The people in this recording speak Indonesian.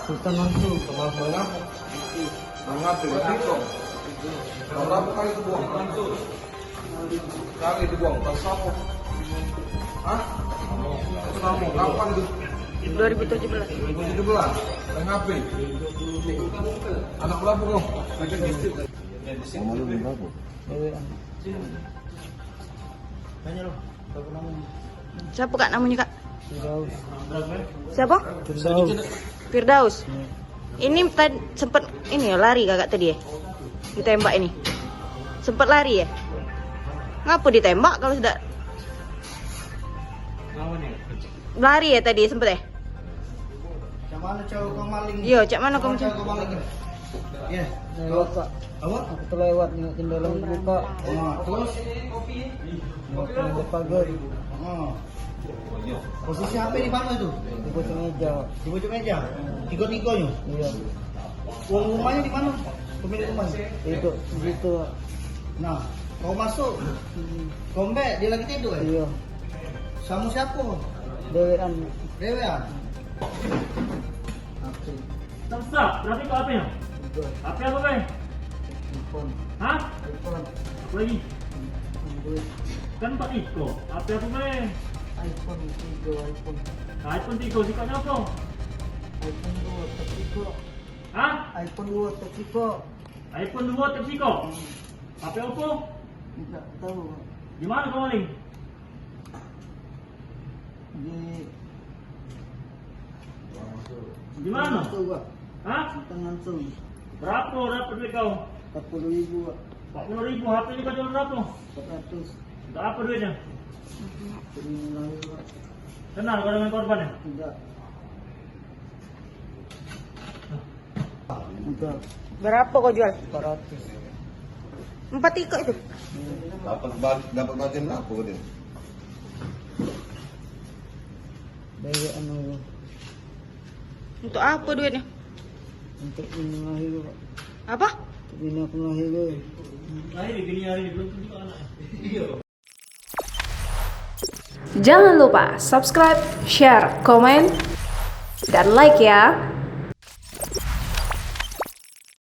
Sultan langsung Teman banyak. Sangat begitu. Berapa kali dibuang? Kali dibuang. Tersapu. Hah? Tersapu. Kapan itu? 2017. 2017. Yang HP. Anak berapa kau? sama lu berapa? Dewean. Siapa kak namanya kak? Firdaus. Siapa? Firdaus. Firdaus. Ini tadi sempet ini ya lari kakak tadi ya? Ditembak ini. Sempet lari ya? Ngapa ditembak kalau sudah lari ya tadi sempet ya? Cak mana cowok kau maling? Iya, cak mana kamu? Cowok kau maling? Iya. Lewat pak, Apa? aku tuh lewat nengokin dalam buka, Terus? nengokin di pagar, Oh. Posisi HP di mana itu? di pojok meja. Di pojok meja. Tiga-tiganya. Iya, Uang rumahnya di mana? Pemilik rumahnya. itu gitu pak. Nah, kau masuk. Kau mbak, dia lagi tidur ya? Iya, Sama siapa? dewean. Dewean. Aku Stop, berarti kau apa ya? juga Apa apa bang? iPhone, Hah? iPhone, Apa lagi? Android, Kan 4 Iko. Apa apa bang? iPhone 3, iPhone, Nah, iPhone 3 sikapnya apa? iPhone 2 Tepsiko, Hah? iPhone 2 Tepsiko. iPhone 2 Tepsiko. Apa apa? Tidak tahu pak. Di mana kau maling? Di mana? Itu pak, Hah? Sultan langsung Berapa dapat duit kau? 40.000 pak, 40.000. HP ini kau jual berapa? 400. Untuk apa duitnya? Ini lahir pak, Kenal kau dengan korban ya? tidak. Enggak, Berapa kau jual? 400. 4 iko itu. Dapat bagian berapa kau dia? Dewean dulu. Untuk apa duitnya? Untuk ini lahir pak, Apa? untuk ini aku lahir. Lahir gini hari ini belum tentu anaknya. Jangan lupa subscribe, share, komen, dan like ya.